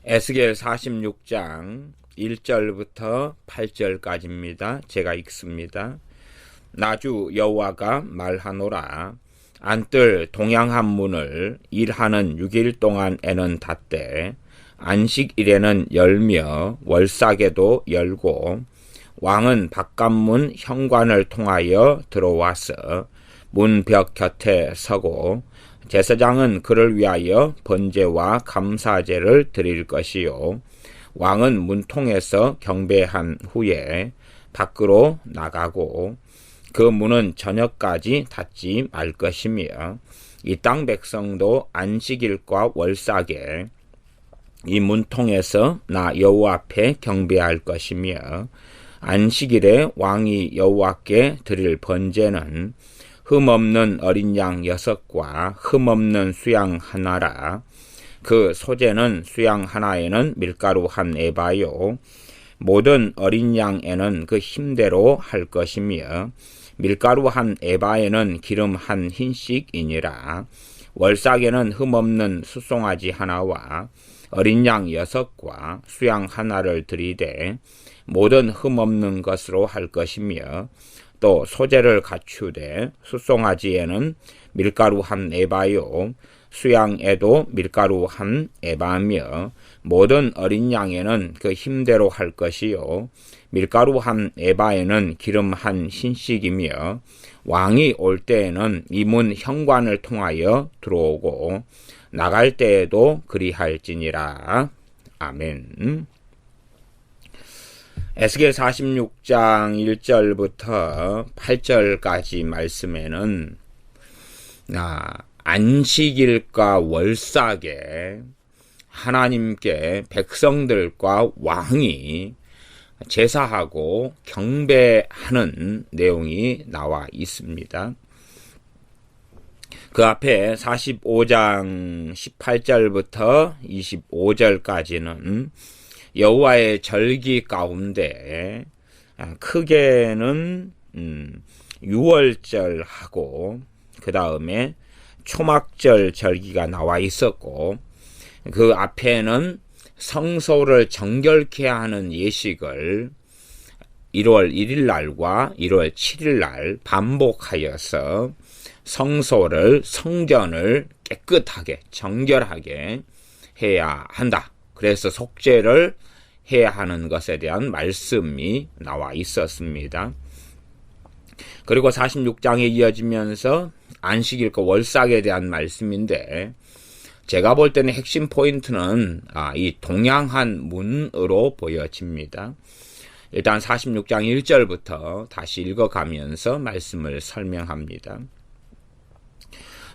에스겔 46장 1절부터 8절까지입니다. 제가 읽습니다. 나주 여호와가 말하노라. 안뜰 동양한 문을 일하는 6일 동안에는 닫되 안식일에는 열며 월삭에도 열고 왕은 바깥문 현관을 통하여 들어와서 문벽 곁에 서고 제사장은 그를 위하여 번제와 감사제를 드릴 것이요 왕은 문통에서 경배한 후에 밖으로 나가고 그 문은 저녁까지 닫지 말 것이며 이 땅 백성도 안식일과 월삭에 이 문통에서 나 여호와 앞에 경배할 것이며 안식일에 왕이 여호와께 드릴 번제는 흠없는 어린 양 6과 흠없는 수양 하나라. 그 소재는 수양 하나에는 밀가루 한 에바요 모든 어린 양에는 그 힘대로 할 것이며 밀가루 한 에바에는 기름 한 흰씩이니라. 월삭에는 흠없는 숫송아지 하나와 어린 양 6과 수양 하나를 드리되 모든 흠없는 것으로 할 것이며 또 소재를 갖추되 숫송아지에는 밀가루 한 에바요 수양에도 밀가루 한 에바며 모든 어린 양에는 그 힘대로 할 것이요 밀가루 한 에바에는 기름 한 흰씩이며 왕이 올 때에는 이 문 현관을 통하여 들어오고 나갈 때에도 그리할지니라. 아멘. 에스겔 46장 1절부터 8절까지 말씀에는 안식일과 월삭에 하나님께 백성들과 왕이 제사하고 경배하는 내용이 나와 있습니다. 그 앞에 45장 18절부터 25절까지는 여호와의 절기 가운데 크게는 유월절하고 그 다음에 초막절 절기가 나와 있었고 그 앞에는 성소를 정결케 하는 예식을 1월 1일 날과 1월 7일 날 반복하여서 성전을 깨끗하게 정결하게 해야 한다. 그래서 속죄를 해야 하는 것에 대한 말씀이 나와 있었습니다. 그리고 46장에 이어지면서 안식일과 월삭에 대한 말씀인데 제가 볼 때는 핵심 포인트는 이 동양한 문으로 보여집니다. 일단 46장 1절부터 다시 읽어가면서 말씀을 설명합니다.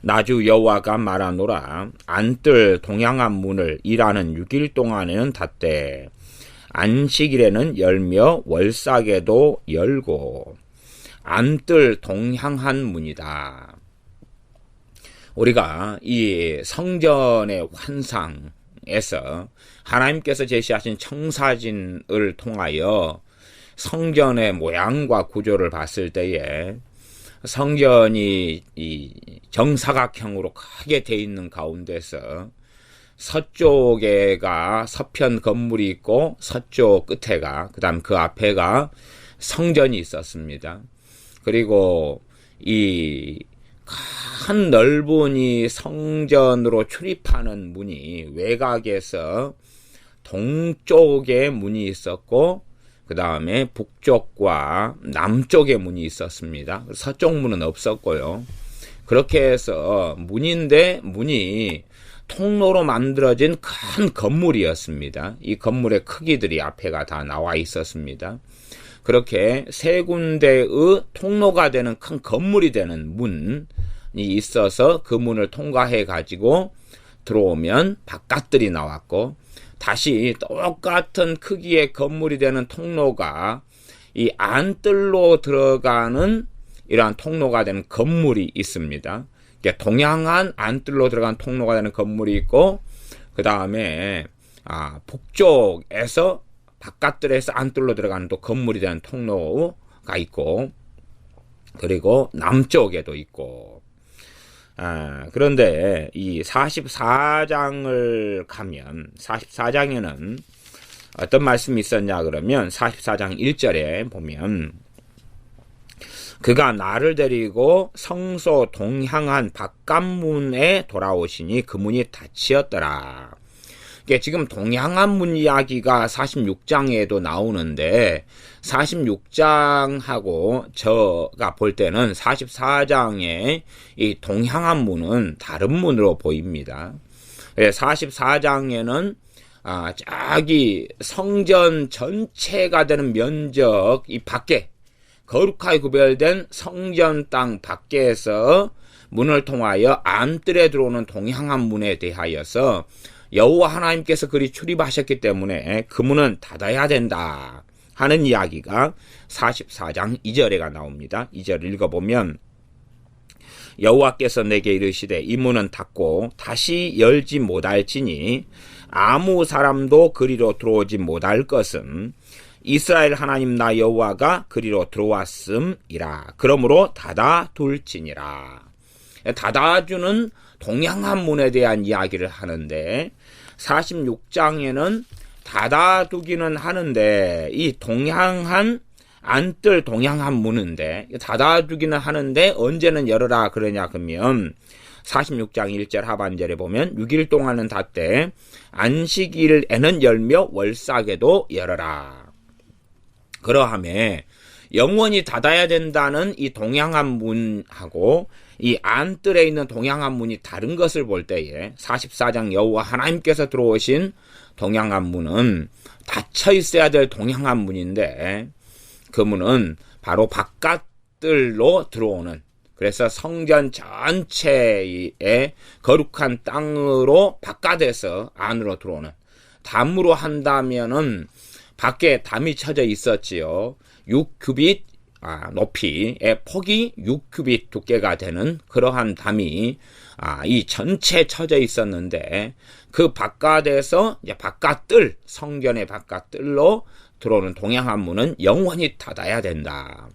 나주 여호와가 말하노라. 안뜰 동양한 문을 일하는 6일 동안에는 닫되 안식일에는 열며 월삭에도 열고 안뜰 동양한 문이다. 우리가 이 성전의 환상에서 하나님께서 제시하신 청사진을 통하여 성전의 모양과 구조를 봤을 때에 성전이 이 정사각형으로 크게 돼 있는 가운데서 서쪽에가 서편 건물이 있고 서쪽 끝에가 그다음 그 앞에가 성전이 있었습니다. 그리고 이 큰 넓은 이 성전으로 출입하는 문이 외곽에서 동쪽에 문이 있었고 그 다음에 북쪽과 남쪽에 문이 있었습니다. 서쪽 문은 없었고요. 그렇게 해서 문인데 문이 통로로 만들어진 큰 건물이었습니다. 이 건물의 크기들이 앞에가 다 나와 있었습니다. 그렇게 세 군데의 통로가 되는 큰 건물이 되는 문이 있어서 그 문을 통과해 가지고 들어오면 바깥들이 나왔고 다시 똑같은 크기의 건물이 되는 통로가 이 안뜰로 들어가는 이러한 통로가 되는 건물이 있습니다. 동양한 안뜰로 들어가는 통로가 되는 건물이 있고 그 다음에 북쪽에서 바깥들에서 안뜰로 들어가는 또 건물이 되는 통로가 있고 그리고 남쪽에도 있고 그런데 이 44장을 가면 44장에는 어떤 말씀이 있었냐 그러면 44장 1절에 보면 그가 나를 데리고 성소 동향한 바깥문에 돌아오시니 그 문이 닫히었더라. 이게 지금 동향한 문 이야기가 46장에도 나오는데 46장하고 제가 볼 때는 44장의 이 동향한 문은 다른 문으로 보입니다. 44장에는 저기 성전 전체가 되는 면적 이 밖에 거룩하게 구별된 성전 땅 밖에서 문을 통하여 안뜰에 들어오는 동향한 문에 대하여서 여호와 하나님께서 그리 출입하셨기 때문에 그 문은 닫아야 된다 하는 이야기가 44장 2절에가 나옵니다. 2절 읽어보면 여호와께서 내게 이르시되 이 문은 닫고 다시 열지 못할지니 아무 사람도 그리로 들어오지 못할 것은 이스라엘 하나님 나 여호와가 그리로 들어왔음이라. 그러므로 닫아둘지니라. 닫아주는 동향한 문에 대한 이야기를 하는데 46장에는 닫아두기는 하는데 이 동향한 안뜰 동향한 문인데 닫아두기는 하는데 언제는 열어라 그러냐 그러면 46장 1절 하반절에 보면 6일 동안은 닫되 안식일에는 열며 월삭에도 열어라. 그러함에 영원히 닫아야 된다는 이 동향한 문하고 이 안뜰에 있는 동향한 문이 다른 것을 볼 때에 44장 여호와 하나님께서 들어오신 동향한 문은 닫혀 있어야 될 동향한 문인데 그 문은 바로 바깥뜰로 들어오는, 그래서 성전 전체의 거룩한 땅으로 바깥에서 안으로 들어오는, 담으로 한다면은 밖에 담이 쳐져 있었지요. 6규빗 높이의 폭이 6규빗 두께가 되는 그러한 담이 이 전체 쳐져 있었는데 그 바깥에서 이제 바깥뜰, 성전의 바깥뜰로 들어오는 동향한 문은 영원히 닫아야 된다.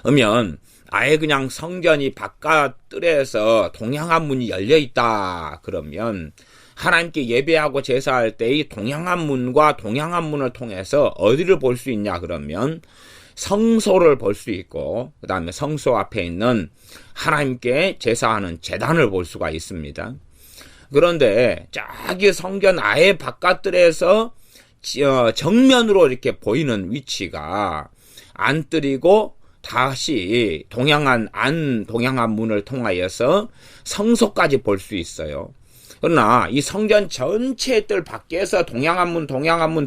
그러면 아예 그냥 성전이 바깥뜰에서 동향한 문이 열려 있다 그러면 하나님께 예배하고 제사할 때의 동향한 문과 동향한 문을 통해서 어디를 볼 수 있냐 그러면 성소를 볼 수 있고 그 다음에 성소 앞에 있는 하나님께 제사하는 제단을 볼 수가 있습니다. 그런데 저기 성전 아예 바깥뜰에서 정면으로 이렇게 보이는 위치가 안뜰이고 다시 동향한 문을 통하여서 성소까지 볼 수 있어요. 그러나 이 성전 전체의 뜰 밖에서 동향한 문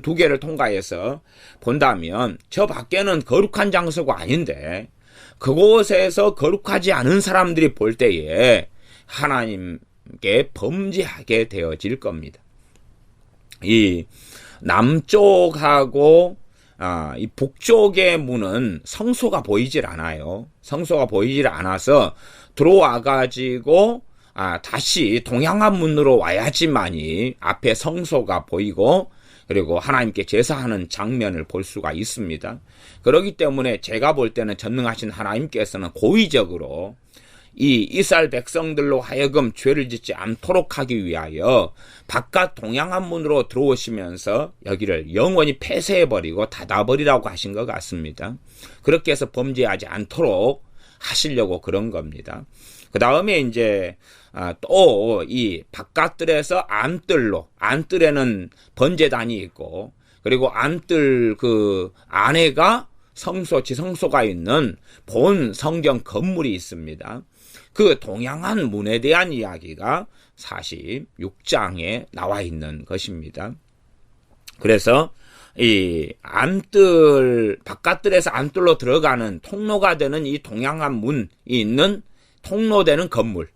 두 개를 통과해서 본다면 저 밖에는 거룩한 장소가 아닌데 그곳에서 거룩하지 않은 사람들이 볼 때에 하나님께 범죄하게 되어질 겁니다. 이 남쪽하고 이 북쪽의 문은 성소가 보이질 않아요. 성소가 보이질 않아서 들어와 가지고 다시 동향한 문으로 와야지만이 앞에 성소가 보이고 그리고 하나님께 제사하는 장면을 볼 수가 있습니다. 그렇기 때문에 제가 볼 때는 전능하신 하나님께서는 고의적으로 이 이스라엘 백성들로 하여금 죄를 짓지 않도록 하기 위하여 바깥 동향한 문으로 들어오시면서 여기를 영원히 폐쇄해버리고 닫아버리라고 하신 것 같습니다. 그렇게 해서 범죄하지 않도록 하시려고 그런 겁니다. 그 다음에 이제 또 이 바깥뜰에서 안뜰에는 번제단이 있고 그리고 안뜰 그 안에가 지성소가 있는 본 성전 건물이 있습니다. 그 동향한 문에 대한 이야기가 46장에 나와 있는 것입니다. 그래서 이 바깥뜰에서 안뜰로 들어가는 통로가 되는 이 동향한 문이 있는 통로되는 건물,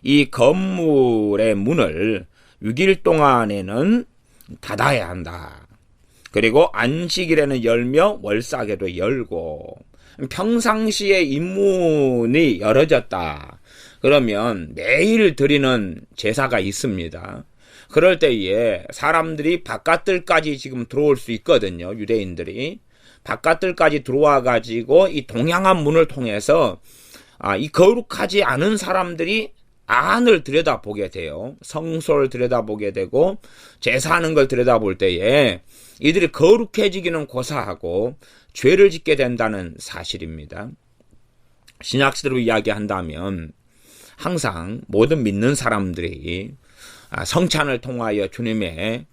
이 건물의 문을 6일 동안에는 닫아야 한다. 그리고 안식일에는 열며 월삭에도 열고, 평상시에 이 문이 열어졌다 그러면 매일 드리는 제사가 있습니다. 그럴 때에 사람들이 바깥뜰까지 지금 들어올 수 있거든요. 유대인들이 바깥뜰까지 들어와 가지고 이 동향한 문을 통해서 이 거룩하지 않은 사람들이 안을 들여다보게 돼요. 성소를 들여다보게 되고 제사하는 걸 들여다볼 때에 이들이 거룩해지기는 고사하고 죄를 짓게 된다는 사실입니다. 신약시대로 이야기한다면 항상 모든 믿는 사람들이 성찬을 통하여 주님의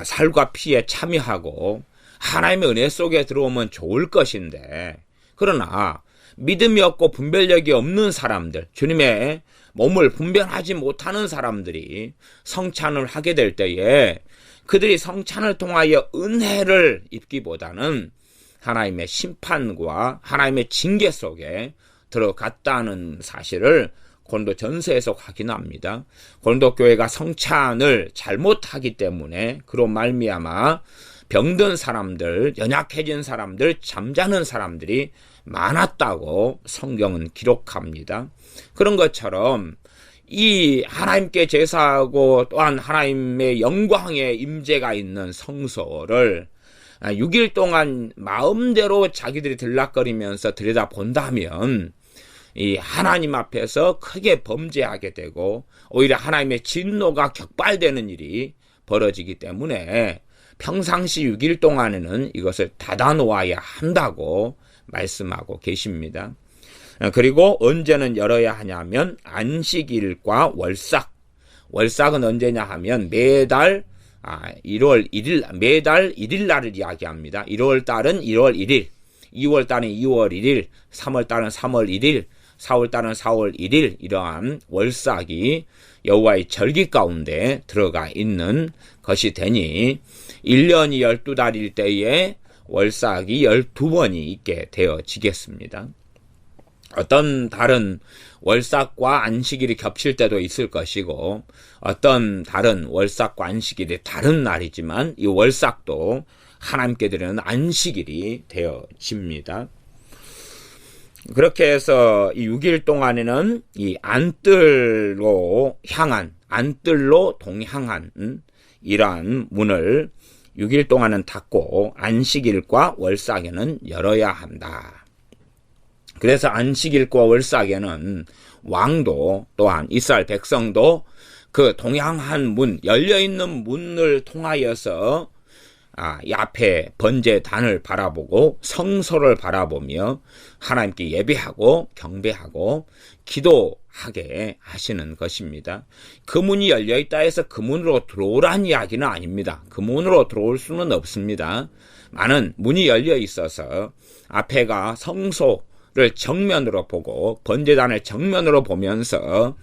살과 피에 참여하고 하나님의 은혜 속에 들어오면 좋을 것인데, 그러나 믿음이 없고 분별력이 없는 사람들, 주님의 몸을 분별하지 못하는 사람들이 성찬을 하게 될 때에 그들이 성찬을 통하여 은혜를 입기보다는 하나님의 심판과 하나님의 징계 속에 들어갔다는 사실을 고린도 전서에서 확인합니다. 고린도 교회가 성찬을 잘못하기 때문에 그로 말미암아 병든 사람들, 연약해진 사람들, 잠자는 사람들이 많았다고 성경은 기록합니다. 그런 것처럼 이 하나님께 제사하고 또한 하나님의 영광의 임재가 있는 성소를 6일 동안 마음대로 자기들이 들락거리면서 들여다본다면 이 하나님 앞에서 크게 범죄하게 되고 오히려 하나님의 진노가 격발되는 일이 벌어지기 때문에 평상시 6일 동안에는 이것을 닫아놓아야 한다고 말씀하고 계십니다. 그리고 언제는 열어야 하냐면 안식일과 월삭. 월삭은 언제냐 하면 매달 1월 1일, 매달 1일 날을 이야기합니다. 1월 달은 1월 1일, 2월 달은 2월 1일, 3월 달은 3월 1일, 4월 달은 4월 1일, 이러한 월삭이 여호와의 절기 가운데 들어가 있는 것이 되니 1년이 12달일 때에 월삭이 12번이 있게 되어지겠습니다. 어떤 달은 월삭과 안식일이 겹칠 때도 있을 것이고 어떤 달은 월삭과 안식일이 다른 날이지만 이 월삭도 하나님께 드리는 안식일이 되어집니다. 그렇게 해서 이 6일 동안에는 이 안뜰로 동향한 이러한 문을 6일 동안은 닫고 안식일과 월삭에는 열어야 한다. 그래서 안식일과 월삭에는 왕도 또한 이스라엘 백성도 그 동향한 문, 열려있는 문을 통하여서 이 앞에 번제단을 바라보고 성소를 바라보며 하나님께 예배하고 경배하고 기도하게 하시는 것입니다. 그 문이 열려있다 해서 그 문으로 들어오라는 이야기는 아닙니다. 그 문으로 들어올 수는 없습니다. 많은 문이 열려 있어서 앞에가 성소를 정면으로 보고 번제단을 정면으로 보면서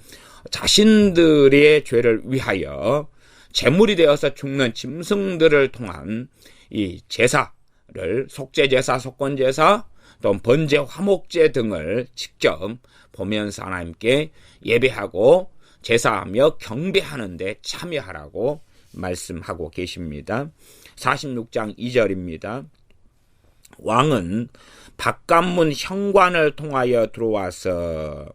자신들의 죄를 위하여 제물이 되어서 죽는 짐승들을 통한 이 제사를 속죄제사, 속건제사, 또 번제, 화목제 등을 직접 보면서 하나님께 예배하고 제사하며 경배하는 데 참여하라고 말씀하고 계십니다. 46장 2절입니다. 왕은 바깥문 현관을 통하여 들어와서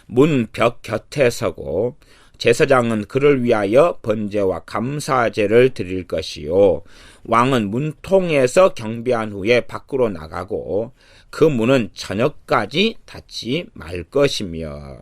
문 벽 곁에 서고 제사장은 그를 위하여 번제와 감사제를 드릴 것이요 왕은 문통에서 경배한 후에 밖으로 나가고 그 문은 저녁까지 닫지 말 것이며,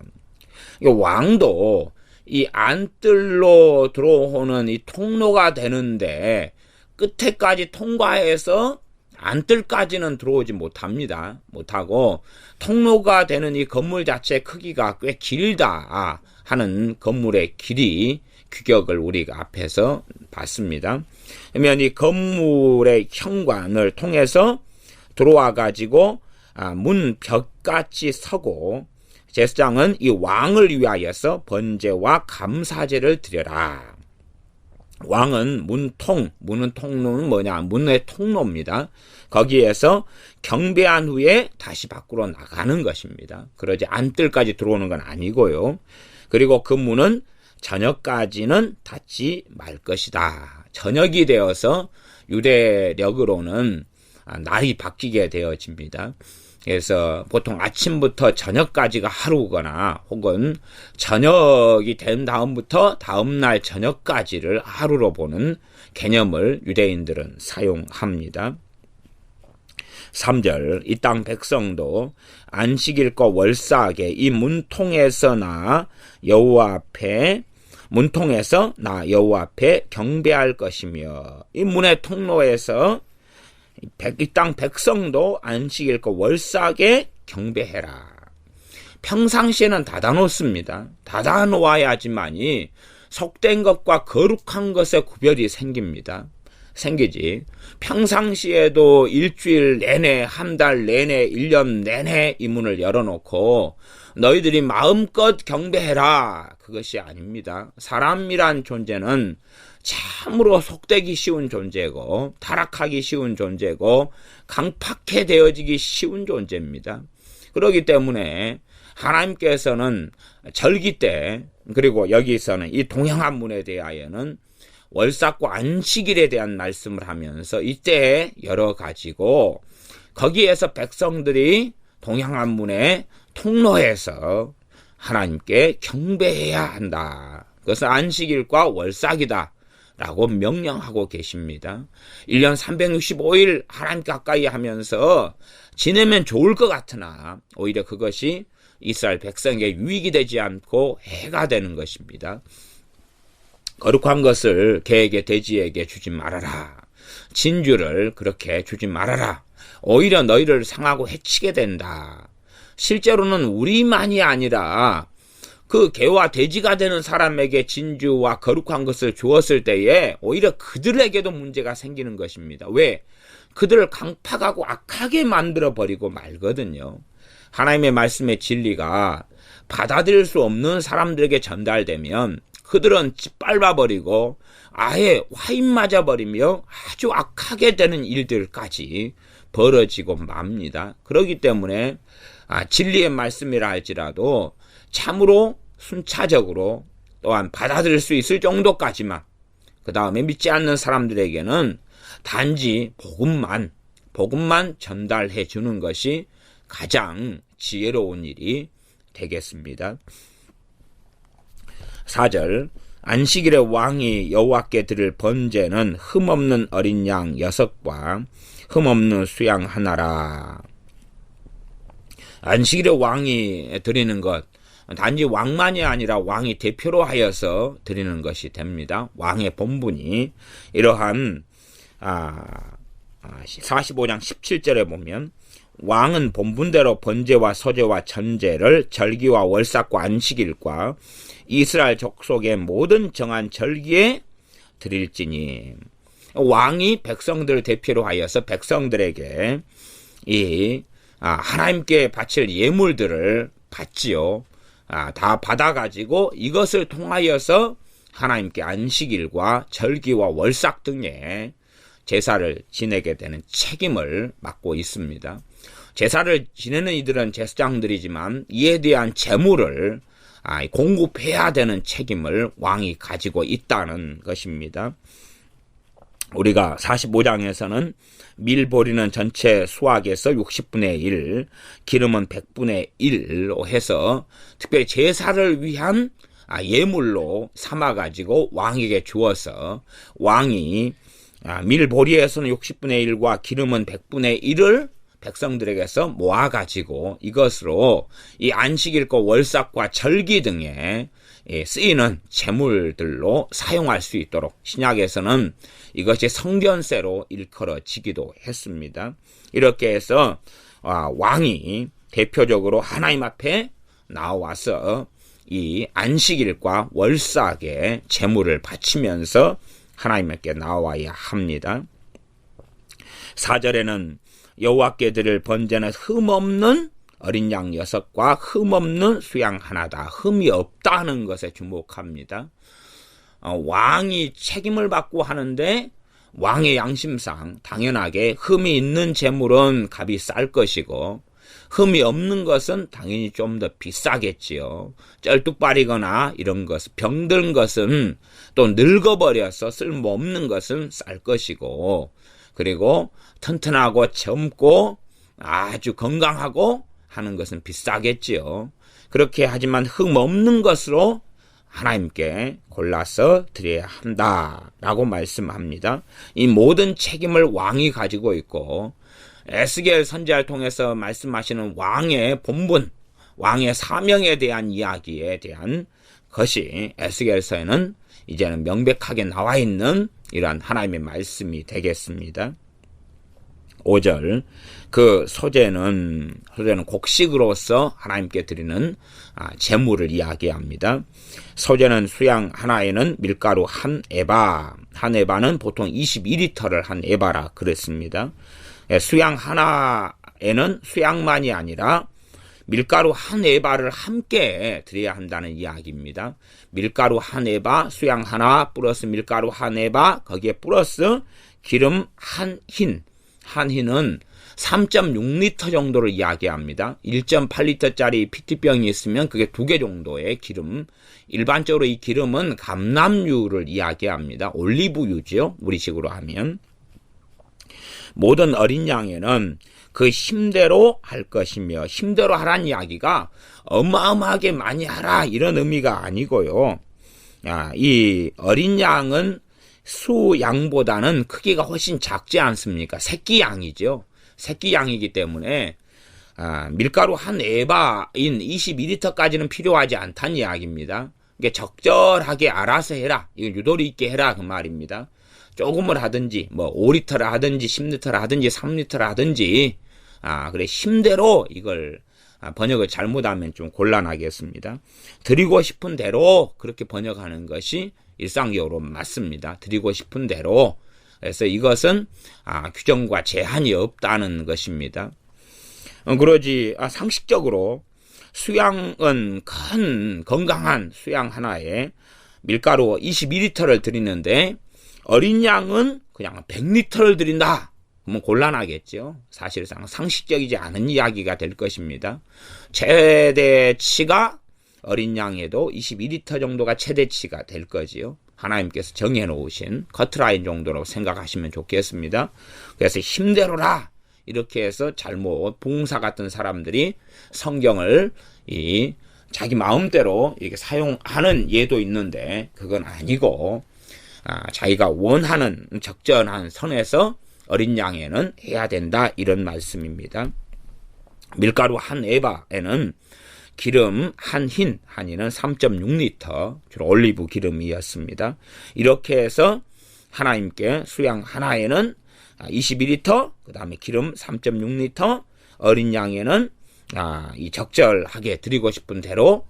왕도 이 안뜰로 들어오는 이 통로가 되는데 끝에까지 통과해서 안뜰까지는 들어오지 못하고 통로가 되는 이 건물 자체의 크기가 꽤 길다 하는 건물의 길이 규격을 우리가 앞에서 봤습니다. 그러면 이 건물의 현관을 통해서 들어와 가지고 문 벽같이 서고 제사장은 이 왕을 위하여서 번제와 감사제를 드려라. 왕은 문은 통로는 뭐냐? 문의 통로입니다. 거기에서 경배한 후에 다시 밖으로 나가는 것입니다. 그러지 안뜰까지 들어오는 건 아니고요. 그리고 그 문은 저녁까지는 닫지 말 것이다. 저녁이 되어서 유대력으로는 날이 바뀌게 되어집니다. 그래서 보통 아침부터 저녁까지가 하루거나 혹은 저녁이 된 다음부터 다음날 저녁까지를 하루로 보는 개념을 유대인들은 사용합니다. 3절 이 땅 백성도 안식일과 월삭에 이 문통에서 나 여호와 앞에 경배할 것이며 이 문의 통로에서 이 땅 백성도 안식일과 월삭에 경배해라. 평상시에는 닫아놓습니다. 닫아놓아야지만이 속된 것과 거룩한 것의 구별이 생기지. 평상시에도 일주일 내내, 한 달 내내, 1년 내내 이 문을 열어놓고 너희들이 마음껏 경배해라. 그것이 아닙니다. 사람이란 존재는 참으로 속되기 쉬운 존재고 타락하기 쉬운 존재고 강팍해되어지기 쉬운 존재입니다. 그렇기 때문에 하나님께서는 절기 때 그리고 여기서는 이 동행한 문에 대하여는 월삭과 안식일에 대한 말씀을 하면서 이때 열어가지고 거기에서 백성들이 동행한 문의 통로에서 하나님께 경배해야 한다. 그것은 안식일과 월삭이다 라고 명령하고 계십니다. 1년 365일 하나님 가까이 하면서 지내면 좋을 것 같으나 오히려 그것이 이스라엘 백성에게 유익이 되지 않고 해가 되는 것입니다. 거룩한 것을 개에게 돼지에게 주지 말아라. 진주를 그렇게 주지 말아라. 오히려 너희를 상하고 해치게 된다. 실제로는 우리만이 아니라 그 개와 돼지가 되는 사람에게 진주와 거룩한 것을 주었을 때에 오히려 그들에게도 문제가 생기는 것입니다. 왜? 그들을 강팍하고 악하게 만들어버리고 말거든요. 하나님의 말씀의 진리가 받아들일 수 없는 사람들에게 전달되면 그들은 짓밟아버리고 아예 화인 맞아버리며 아주 악하게 되는 일들까지 벌어지고 맙니다. 그렇기 때문에 진리의 말씀이라 할지라도 참으로 순차적으로 또한 받아들일 수 있을 정도까지만 그 다음에 믿지 않는 사람들에게는 단지 복음만 전달해 주는 것이 가장 지혜로운 일이 되겠습니다. 4절 안식일에 왕이 여호와께 드릴 번제는 흠없는 어린 양 6과 흠없는 수양 하나라. 안식일에 왕이 드리는 것 단지 왕만이 아니라 왕이 대표로 하여서 드리는 것이 됩니다. 왕의 본분이 이러한 45장 17절에 보면 왕은 본분대로 번제와 소제와 전제를 절기와 월삭과 안식일과 이스라엘 족속의 모든 정한 절기에 드릴지니 왕이 백성들을 대표로 하여서 백성들에게 이 하나님께 바칠 예물들을 받지요. 다 받아가지고 이것을 통하여서 하나님께 안식일과 절기와 월삭 등의 제사를 지내게 되는 책임을 맡고 있습니다. 제사를 지내는 이들은 제사장들이지만 이에 대한 제물을 공급해야 되는 책임을 왕이 가지고 있다는 것입니다. 우리가 45장에서는 밀 보리는 전체 수확에서 60분의 1, 기름은 100분의 1로 해서 특별히 제사를 위한 예물로 삼아가지고 왕에게 주어서 왕이 밀 보리에서는 60분의 1과 기름은 100분의 1을 백성들에게서 모아가지고 이것으로 이 안식일과 월삭과 절기 등에 쓰이는 제물들로 사용할 수 있도록 신약에서는 이것이 성전세로 일컬어지기도 했습니다. 이렇게 해서 왕이 대표적으로 하나님 앞에 나와서 이 안식일과 월삭의 제물을 바치면서 하나님께 나와야 합니다. 4절에는 여호와께 드릴 번제는 흠없는 어린 양 6과 흠없는 수양 하나다. 흠이 없다는 것에 주목합니다. 왕이 책임을 받고 하는데 왕의 양심상 당연하게 흠이 있는 제물은 값이 쌀 것이고 흠이 없는 것은 당연히 좀 더 비싸겠지요. 쩔뚝발이거나 이런 것, 병든 것은 또 늙어버려서 쓸모없는 것은 쌀 것이고 그리고 튼튼하고 젊고 아주 건강하고 하는 것은 비싸겠지요. 그렇게 하지만 흠 없는 것으로 하나님께 골라서 드려야 한다라고 말씀합니다. 이 모든 책임을 왕이 가지고 있고 에스겔 선지자를 통해서 말씀하시는 왕의 본분, 왕의 사명에 대한 이야기에 대한 것이 에스겔서에는 이제는 명백하게 나와 있는 이러한 하나님의 말씀이 되겠습니다. 5절, 그 소재는 곡식으로서 하나님께 드리는 제물을 이야기합니다. 소재는 수양 하나에는 밀가루 한 에바는 보통 22리터를 한 에바라 그랬습니다. 수양 하나에는 수양만이 아니라 밀가루 한 에바를 함께 드려야 한다는 이야기입니다. 밀가루 한 에바, 수양 하나 플러스 밀가루 한 에바, 거기에 플러스 기름 한 흰은 3.6리터 정도를 이야기합니다. 1.8리터짜리 PT병이 있으면 그게 2개 정도의 기름. 일반적으로 이 기름은 감람유를 이야기합니다. 올리브유죠. 우리식으로 하면. 모든 어린 양에는 그 힘대로 할 것이며, 힘대로 하라는 이야기가 어마어마하게 많이 하라 이런 의미가 아니고요. 이 어린 양은 수양보다는 크기가 훨씬 작지 않습니까? 새끼 양이죠. 새끼 양이기 때문에 밀가루 한 에바인 22리터까지는 필요하지 않다는 이야기입니다. 이게 적절하게 알아서 해라. 이거 유도리 있게 해라 그 말입니다. 조금을 하든지 뭐 5리터를 하든지 10리터를 하든지 3리터를 하든지 그래 힘대로 이걸 번역을 잘못하면 좀 곤란하겠습니다. 드리고 싶은 대로 그렇게 번역하는 것이 일상적으로 맞습니다. 드리고 싶은 대로. 그래서 이것은 규정과 제한이 없다는 것입니다. 그러지 상식적으로 수양은 큰 건강한 수양 하나에 밀가루 22리터를 드리는데 어린 양은 그냥 100리터를 드린다. 그러면 곤란하겠죠. 사실상 상식적이지 않은 이야기가 될 것입니다. 최대치가 어린 양에도 22리터 정도가 최대치가 될 거지요. 하나님께서 정해놓으신 커트라인 정도라고 생각하시면 좋겠습니다. 그래서 힘대로라 이렇게 해서 잘못 봉사 같은 사람들이 성경을 자기 마음대로 이렇게 사용하는 예도 있는데 그건 아니고 자기가 원하는 적절한 선에서 어린 양에는 해야 된다 이런 말씀입니다. 밀가루 한 에바에는 기름 한희는 3.6리터 주로 올리브 기름이었습니다. 이렇게 해서 하나님께 수양 하나에는 22리터 그 다음에 기름 3.6리터 어린 양에는 이 적절하게 드리고 싶은 대로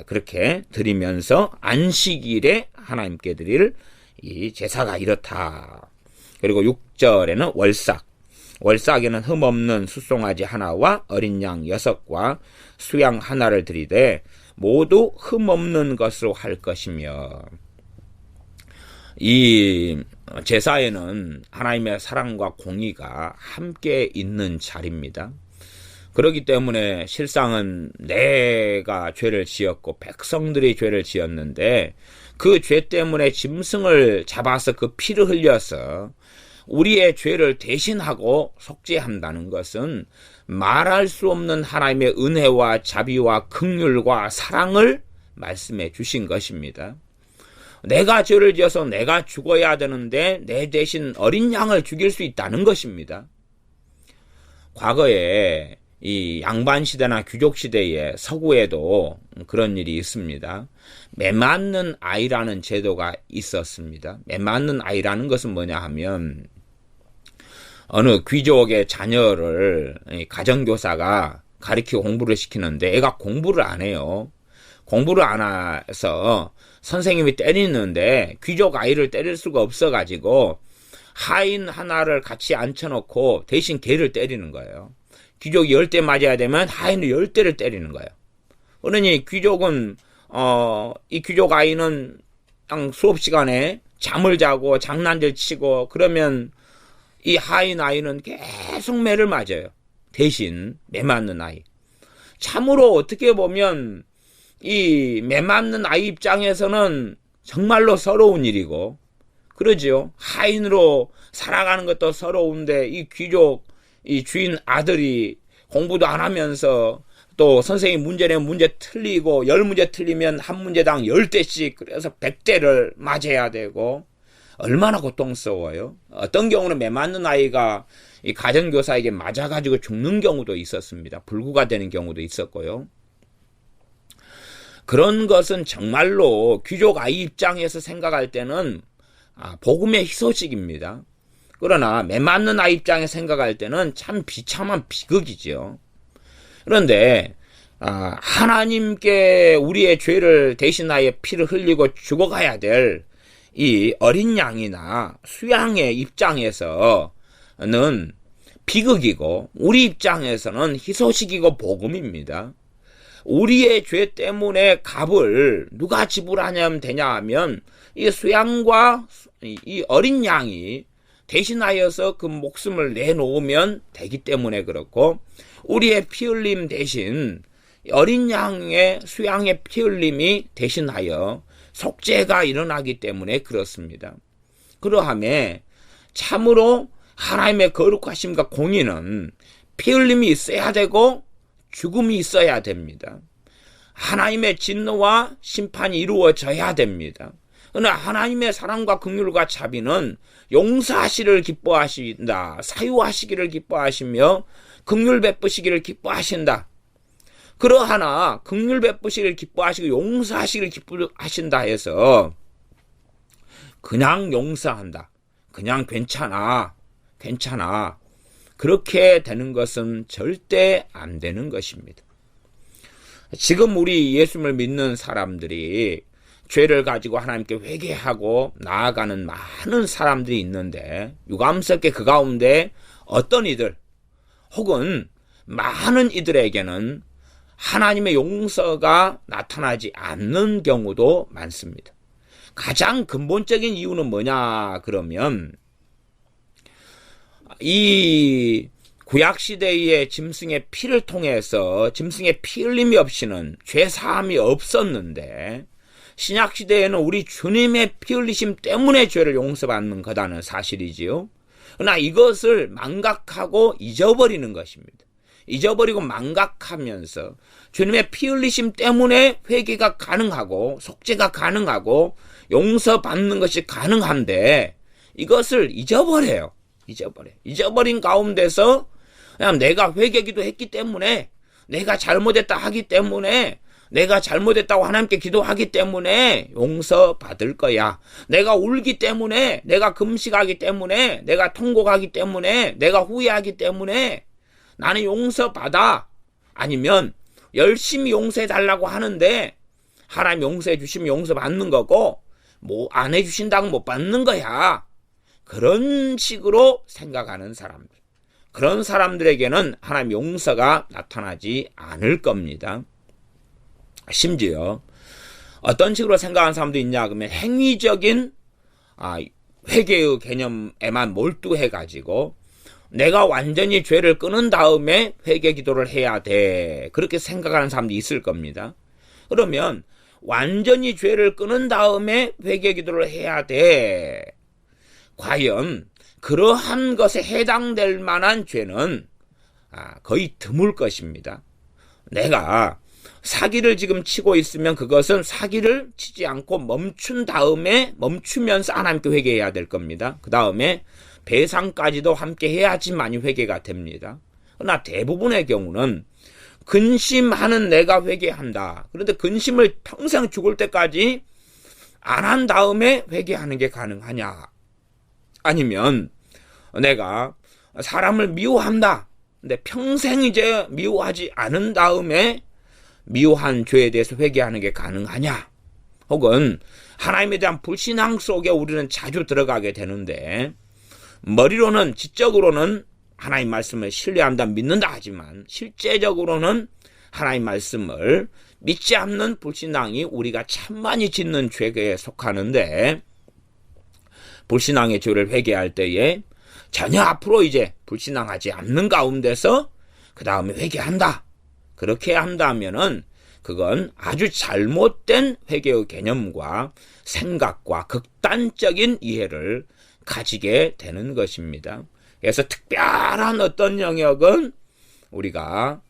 그렇게 드리면서 안식일에 하나님께 드릴 이 제사가 이렇다. 그리고 6절에는 월삭에는 흠없는 숫송아지 하나와 어린 양 6과 수양 하나를 드리되 모두 흠없는 것으로 할 것이며 이 제사에는 하나님의 사랑과 공의가 함께 있는 자리입니다. 그렇기 때문에 실상은 내가 죄를 지었고 백성들이 죄를 지었는데 그 죄 때문에 짐승을 잡아서 그 피를 흘려서 우리의 죄를 대신하고 속죄한다는 것은 말할 수 없는 하나님의 은혜와 자비와 긍휼과 사랑을 말씀해 주신 것입니다. 내가 죄를 지어서 내가 죽어야 되는데 내 대신 어린 양을 죽일 수 있다는 것입니다. 과거에 이 양반시대나 귀족시대에 서구에도 그런 일이 있습니다. 매 맞는 아이라는 제도가 있었습니다. 매 맞는 아이라는 것은 뭐냐 하면 어느 귀족의 자녀를 가정교사가 가르치고 공부를 시키는데 애가 공부를 안 해요. 공부를 안 해서 선생님이 때리는데 귀족 아이를 때릴 수가 없어가지고 하인 하나를 같이 앉혀놓고 대신 걔를 때리는 거예요. 귀족이 10대 맞아야 되면 하인을 10대를 때리는 거예요. 그러니 귀족은 이 귀족 아이는 그냥 수업 시간에 잠을 자고 장난질 치고 그러면 이 하인 아이는 계속 매를 맞아요. 대신 매 맞는 아이. 참으로 어떻게 보면 이 매 맞는 아이 입장에서는 정말로 서러운 일이고 그러죠. 하인으로 살아가는 것도 서러운데 이 귀족 이 주인 아들이 공부도 안 하면서 또 선생님 문제 내면 문제 틀리고 10문제 틀리면 한 문제당 10대씩 그래서 100대를 맞아야 되고 얼마나 고통스러워요. 어떤 경우는 매 맞는 아이가 이 가정교사에게 맞아가지고 죽는 경우도 있었습니다. 불구가 되는 경우도 있었고요. 그런 것은 정말로 귀족 아이 입장에서 생각할 때는 복음의 희소식입니다. 그러나 매 맞는 아이 입장에서 생각할 때는 참 비참한 비극이죠. 그런데 하나님께 우리의 죄를 대신하여 피를 흘리고 죽어가야 될 이 어린 양이나 수양의 입장에서는 비극이고 우리 입장에서는 희소식이고 복음입니다. 우리의 죄 때문에 값을 누가 지불하냐면 되냐 하면 이 수양과 이 어린 양이 대신하여서 그 목숨을 내놓으면 되기 때문에 그렇고, 우리의 피 흘림 대신 어린 양의 수양의 피 흘림이 대신하여 속죄가 일어나기 때문에 그렇습니다. 그러함에 참으로 하나님의 거룩하심과 공의는 피 흘림이 있어야 되고 죽음이 있어야 됩니다. 하나님의 진노와 심판이 이루어져야 됩니다. 그러나 하나님의 사랑과 긍휼과 자비는 용서하시기를 기뻐하신다. 사유하시기를 기뻐하시며 긍휼 베푸시기를 기뻐하신다. 그러하나 긍휼 베푸시기를 기뻐하시고 용서하시기를 기뻐하신다 해서 그냥 용서한다. 그냥 괜찮아. 그렇게 되는 것은 절대 안 되는 것입니다. 지금 우리 예수님을 믿는 사람들이 죄를 가지고 하나님께 회개하고 나아가는 많은 사람들이 있는데, 유감스럽게 그 가운데 어떤 이들 혹은 많은 이들에게는 하나님의 용서가 나타나지 않는 경우도 많습니다. 가장 근본적인 이유는 뭐냐 그러면, 이 구약시대의 짐승의 피를 통해서 짐승의 피 흘림이 없이는 죄사함이 없었는데, 신약시대에는 우리 주님의 피 흘리심 때문에 죄를 용서받는 거다는 사실이지요. 그러나 이것을 망각하고 잊어버리는 것입니다. 잊어버리고 망각하면서 주님의 피 흘리심 때문에 회개가 가능하고 속죄가 가능하고 용서받는 것이 가능한데, 이것을 잊어버려요. 잊어버린 가운데서 그냥 내가 회개기도 했기 때문에, 내가 잘못했다 하기 때문에, 내가 잘못했다고 하나님께 기도하기 때문에 용서받을 거야. 내가 울기 때문에, 내가 금식하기 때문에, 내가 통곡하기 때문에, 내가 후회하기 때문에 나는 용서받아. 아니면 열심히 용서해달라고 하는데 하나님 용서해 주시면 용서받는 거고, 뭐 안 해주신다고 못 받는 거야. 그런 식으로 생각하는 사람들, 그런 사람들에게는 하나님 용서가 나타나지 않을 겁니다. 심지어 어떤 식으로 생각하는 사람도 있냐 그러면, 행위적인 회개의 개념에만 몰두해가지고 내가 완전히 죄를 끊은 다음에 회개 기도를 해야 돼, 그렇게 생각하는 사람도 있을 겁니다. 그러면 완전히 죄를 끊은 다음에 회개 기도를 해야 돼, 과연 그러한 것에 해당될 만한 죄는 거의 드물 것입니다. 내가 사기를 지금 치고 있으면 그것은 사기를 치지 않고 멈추면서 하나님께 회개해야 될 겁니다. 그 다음에 배상까지도 함께 해야지만이 회개가 됩니다. 그러나 대부분의 경우는 근심하는 내가 회개한다. 그런데 근심을 평생 죽을 때까지 안 한 다음에 회개하는 게 가능하냐? 아니면 내가 사람을 미워한다. 근데 평생 이제 미워하지 않은 다음에 미워한 죄에 대해서 회개하는 게 가능하냐? 혹은 하나님에 대한 불신앙 속에 우리는 자주 들어가게 되는데, 머리로는 지적으로는 하나님 말씀을 신뢰한다, 믿는다 하지만 실제적으로는 하나님 말씀을 믿지 않는 불신앙이 우리가 참 많이 짓는 죄에 속하는데, 불신앙의 죄를 회개할 때에 전혀 앞으로 이제 불신앙하지 않는 가운데서 그 다음에 회개한다. 그렇게 한다면은 그건 아주 잘못된 회개의 개념과 생각과 극단적인 이해를 가지게 되는 것입니다. 그래서 특별한 어떤 영역은 우리가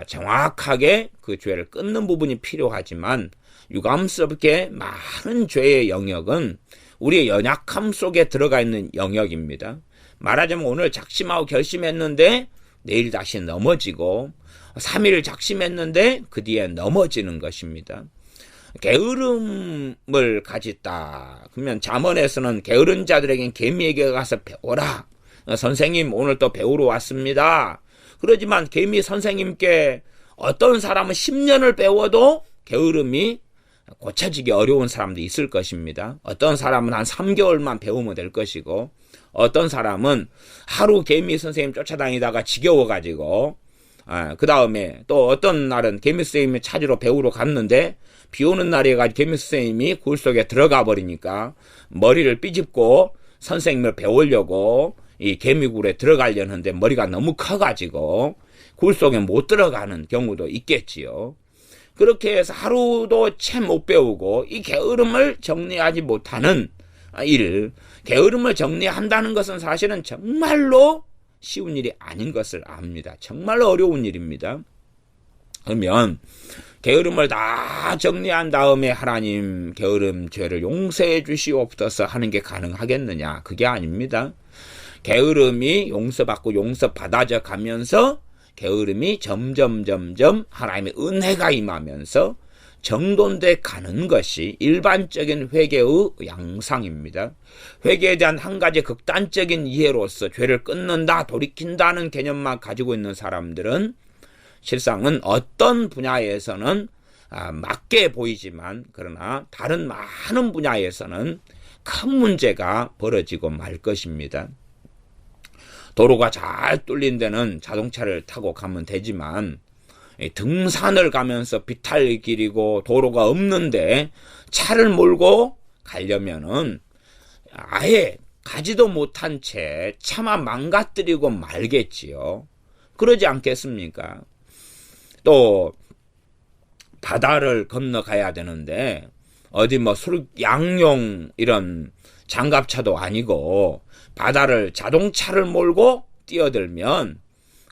정확하게 그 죄를 끊는 부분이 필요하지만, 유감스럽게 많은 죄의 영역은 우리의 연약함 속에 들어가 있는 영역입니다. 말하자면 오늘 작심하고 결심했는데 내일 다시 넘어지고 3일 작심했는데 그 뒤에 넘어지는 것입니다. 게으름을 가졌다. 그러면 잠언에서는 게으른 자들에겐 개미에게 가서 배워라. 선생님 오늘 또 배우러 왔습니다. 그러지만 개미 선생님께 어떤 사람은 10년을 배워도 게으름이 고쳐지기 어려운 사람도 있을 것입니다. 어떤 사람은 한 3개월만 배우면 될 것이고 어떤 사람은 하루 개미 선생님 쫓아다니다가 지겨워가지고 그 다음에 또 어떤 날은 개미 선생님이 찾으러 배우러 갔는데 비 오는 날에 가지고 개미 선생님이 굴 속에 들어가 버리니까 머리를 삐집고 선생님을 배우려고 이 개미굴에 들어가려는데 머리가 너무 커가지고 굴 속에 못 들어가는 경우도 있겠지요. 그렇게 해서 하루도 채 못 배우고 이 게으름을 정리하지 못하는 일, 게으름을 정리한다는 것은 사실은 정말로 쉬운 일이 아닌 것을 압니다. 정말로 어려운 일입니다. 그러면 게으름을 다 정리한 다음에 하나님 게으름 죄를 용서해 주시옵소서 하는 게 가능하겠느냐? 그게 아닙니다. 게으름이 용서받고 용서받아져 가면서 게으름이 점점 하나님의 은혜가 임하면서 정돈돼 가는 것이 일반적인 회개의 양상입니다. 회개에 대한 한 가지 극단적인 이해로서 죄를 끊는다, 돌이킨다는 개념만 가지고 있는 사람들은 실상은 어떤 분야에서는 맞게 보이지만 그러나 다른 많은 분야에서는 큰 문제가 벌어지고 말 것입니다. 도로가 잘 뚫린 데는 자동차를 타고 가면 되지만 등산을 가면서 비탈길이고 도로가 없는데 차를 몰고 가려면은 아예 가지도 못한 채 차만 망가뜨리고 말겠지요. 그러지 않겠습니까? 또 바다를 건너가야 되는데 어디 뭐 양용 이런 장갑차도 아니고 바다를 자동차를 몰고 뛰어들면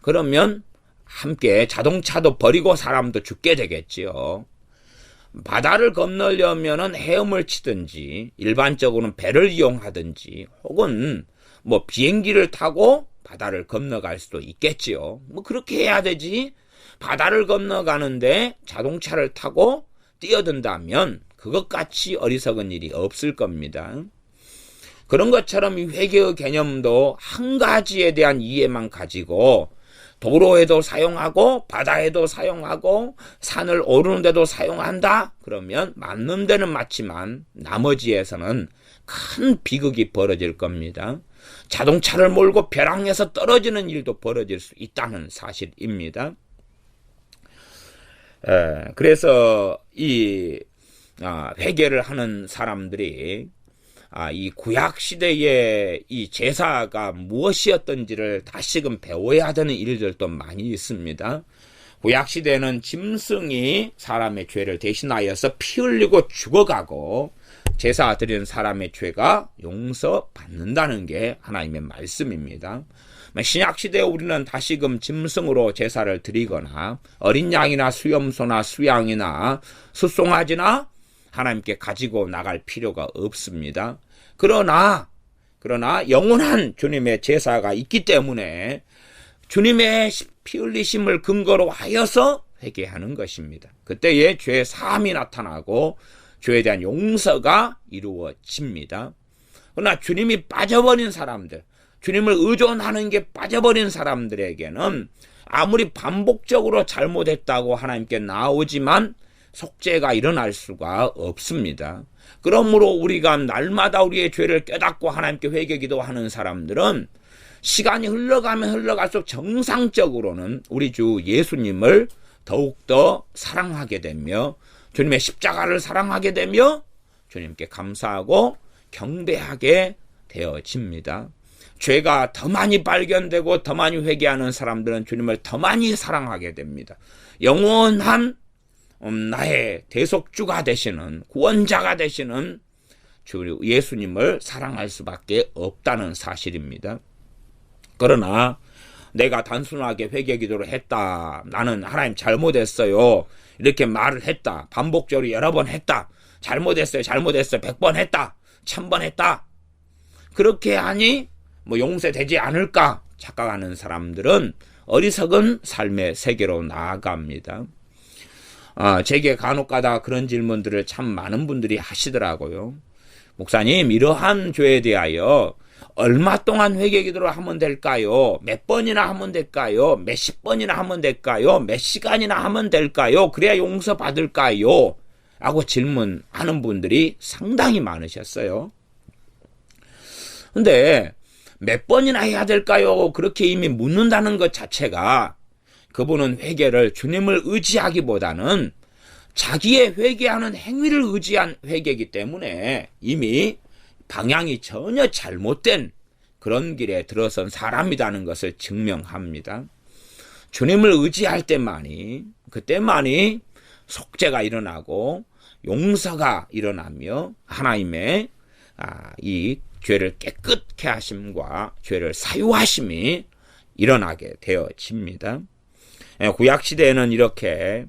그러면 함께 자동차도 버리고 사람도 죽게 되겠지요. 바다를 건너려면은 헤엄을 치든지 일반적으로는 배를 이용하든지 혹은 뭐 비행기를 타고 바다를 건너갈 수도 있겠지요. 뭐 그렇게 해야 되지. 바다를 건너가는데 자동차를 타고 뛰어든다면 그것같이 어리석은 일이 없을 겁니다. 그런 것처럼 이 회개의 개념도 한 가지에 대한 이해만 가지고 도로에도 사용하고 바다에도 사용하고 산을 오르는 데도 사용한다? 그러면 맞는 데는 맞지만 나머지에서는 큰 비극이 벌어질 겁니다. 자동차를 몰고 벼랑에서 떨어지는 일도 벌어질 수 있다는 사실입니다. 그래서 이 회개를 하는 사람들이 이 구약 시대의 이 제사가 무엇이었던지를 다시금 배워야 되는 일들도 많이 있습니다. 구약 시대는 짐승이 사람의 죄를 대신하여서 피 흘리고 죽어가고 제사 드리는 사람의 죄가 용서받는다는 게 하나님의 말씀입니다. 신약 시대에 우리는 다시금 짐승으로 제사를 드리거나 어린 양이나 수염소나 수양이나 숫송아지나 하나님께 가지고 나갈 필요가 없습니다. 그러나 영원한 주님의 제사가 있기 때문에 주님의 피 흘리심을 근거로 하여서 회개하는 것입니다. 그때에 죄 사함이 나타나고 죄에 대한 용서가 이루어집니다. 그러나 주님이 빠져버린 사람들, 주님을 의존하는 게 빠져버린 사람들에게는 아무리 반복적으로 잘못했다고 하나님께 나오지만 속죄가 일어날 수가 없습니다. 그러므로 우리가 날마다 우리의 죄를 깨닫고 하나님께 회개 기도하는 사람들은 시간이 흘러가면 흘러갈수록 정상적으로는 우리 주 예수님을 더욱더 사랑하게 되며 주님의 십자가를 사랑하게 되며 주님께 감사하고 경배하게 되어집니다. 죄가 더 많이 발견되고 더 많이 회개하는 사람들은 주님을 더 많이 사랑하게 됩니다. 영원한 나의 대속주가 되시는 구원자가 되시는 주 예수님을 사랑할 수밖에 없다는 사실입니다. 그러나 내가 단순하게 회개 기도를 했다. 나는 하나님 잘못했어요. 이렇게 말을 했다. 반복적으로 여러 번 했다. 잘못했어요. 100번 했다. 천번했다. 그렇게 하니 뭐 용서되지 않을까 착각하는 사람들은 어리석은 삶의 세계로 나아갑니다. 제게 간혹가다 그런 질문들을 참 많은 분들이 하시더라고요. 목사님, 이러한 죄에 대하여 얼마 동안 회개기도를 하면 될까요? 몇 번이나 하면 될까요? 몇십 번이나 하면 될까요? 몇 시간이나 하면 될까요? 그래야 용서받을까요? 하고 질문하는 분들이 상당히 많으셨어요. 근데 몇 번이나 해야 될까요? 그렇게 이미 묻는다는 것 자체가 그분은 회개를 주님을 의지하기보다는 자기의 회개하는 행위를 의지한 회개이기 때문에 이미 방향이 전혀 잘못된 그런 길에 들어선 사람이라는 것을 증명합니다. 주님을 의지할 그때만이 속죄가 일어나고 용서가 일어나며 하나님의 이 죄를 깨끗게 하심과 죄를 사유하심이 일어나게 되어집니다. 구약시대에는 이렇게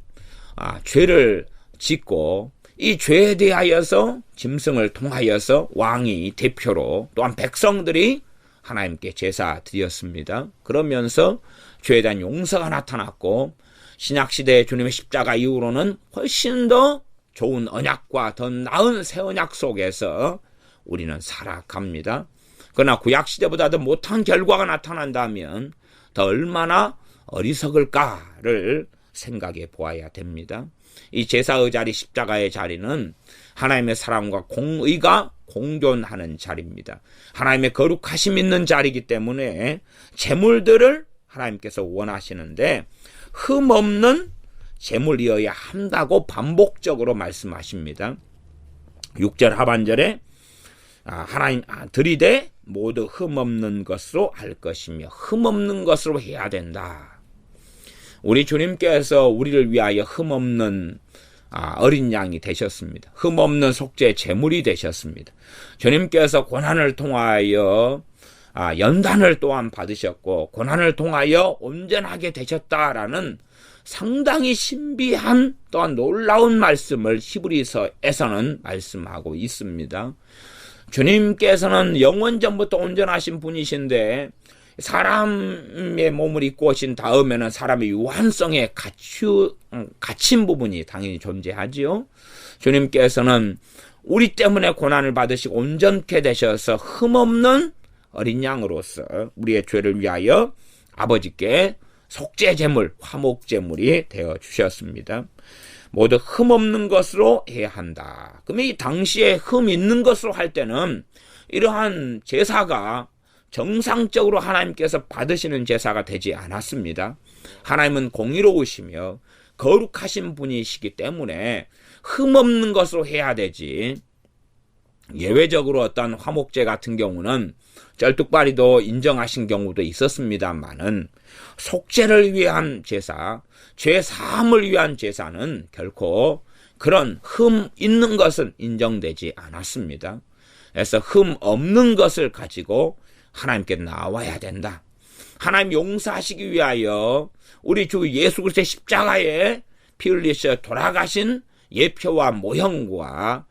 죄를 짓고 이 죄에 대하여서 짐승을 통하여서 왕이 대표로 또한 백성들이 하나님께 제사 드렸습니다. 그러면서 죄에 대한 용서가 나타났고 신약시대의 주님의 십자가 이후로는 훨씬 더 좋은 언약과 더 나은 새 언약 속에서 우리는 살아갑니다. 그러나 구약시대보다도 못한 결과가 나타난다면 더 얼마나 어리석을까를 생각해 보아야 됩니다. 이 제사의 자리, 십자가의 자리는 하나님의 사랑과 공의가 공존하는 자리입니다. 하나님의 거룩하심 있는 자리이기 때문에 제물들을 하나님께서 원하시는데 흠없는 제물이어야 한다고 반복적으로 말씀하십니다. 6절 하반절에 하나님 들이되 모두 흠없는 것으로 할 것이며 흠없는 것으로 해야 된다. 우리 주님께서 우리를 위하여 흠없는 어린 양이 되셨습니다. 흠없는 속죄 제물이 되셨습니다. 주님께서 고난을 통하여 연단을 또한 받으셨고 고난을 통하여 온전하게 되셨다라는 상당히 신비한 또한 놀라운 말씀을 히브리서에서는 말씀하고 있습니다. 주님께서는 영원전부터 온전하신 분이신데 사람의 몸을 입고 오신 다음에는 사람의 유한성에 갇힌 부분이 당연히 존재하지요. 주님께서는 우리 때문에 고난을 받으시고 온전케 되셔서 흠없는 어린 양으로서 우리의 죄를 위하여 아버지께 속죄제물, 화목제물이 되어주셨습니다. 모두 흠없는 것으로 해야 한다. 그러면 이 당시에 흠 있는 것으로 할 때는 이러한 제사가 정상적으로 하나님께서 받으시는 제사가 되지 않았습니다. 하나님은 공의로우시며 거룩하신 분이시기 때문에 흠없는 것으로 해야 되지, 예외적으로 어떤 화목제 같은 경우는 쩔뚝발이도 인정하신 경우도 있었습니다만은 속죄를 위한 제사, 죄 사함을 위한 제사는 결코 그런 흠 있는 것은 인정되지 않았습니다. 그래서 흠 없는 것을 가지고 하나님께 나와야 된다. 하나님 용서하시기 위하여 우리 주 예수 그리스도의 십자가에 피 흘리셔 돌아가신 예표와 모형과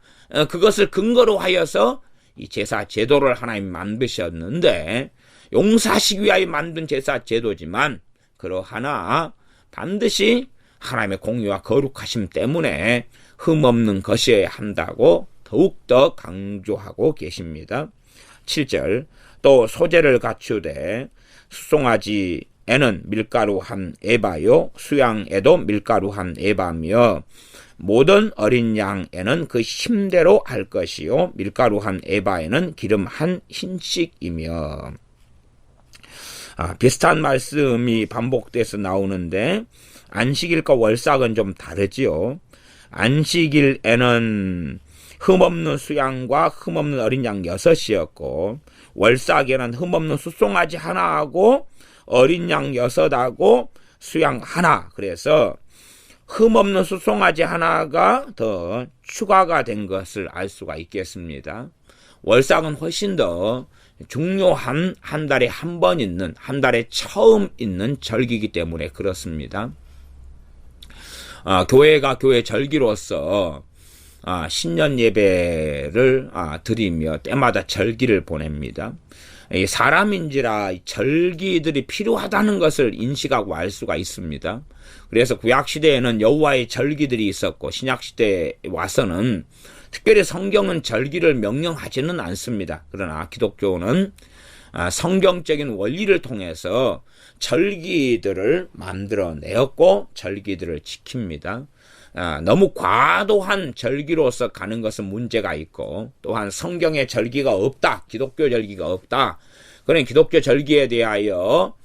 그것을 근거로 하여서 이 제사 제도를 하나님 만드셨는데 용서하시기 위하여 만든 제사 제도지만 그러하나 반드시 하나님의 공의와 거룩하심 때문에 흠없는 것이어야 한다고 더욱더 강조하고 계십니다. 7절 또 소재를 갖추되 수송아지에는 밀가루 한 에바요 수양에도 밀가루 한 에바며 모든 어린 양에는 그 힘대로 할 것이요 밀가루 한 에바에는 기름 한 흰씩이며. 비슷한 말씀이 반복돼서 나오는데 안식일과 월삭은 좀 다르지요. 안식일에는 흠없는 수양과 흠없는 어린 양 6이었고 월삭에는 흠없는 수송아지 하나하고 어린 양 6하고 수양 하나, 그래서 흠없는 수송아지 하나가 더 추가가 된 것을 알 수가 있겠습니다. 월삭은 훨씬 더 중요한 한 달에 한 번 있는, 한 달에 처음 있는 절기이기 때문에 그렇습니다. 교회가 교회 절기로서 신년 예배를 드리며 때마다 절기를 보냅니다. 이 사람인지라 절기들이 필요하다는 것을 인식하고 알 수가 있습니다. 그래서 구약시대에는 여호와의 절기들이 있었고 신약시대에 와서는 특별히 성경은 절기를 명령하지는 않습니다. 그러나 기독교는 성경적인 원리를 통해서 절기들을 만들어내었고 절기들을 지킵니다. 너무 과도한 절기로서 가는 것은 문제가 있고 또한 성경에 절기가 없다. 기독교 절기가 없다. 그런 기독교 절기에 대하여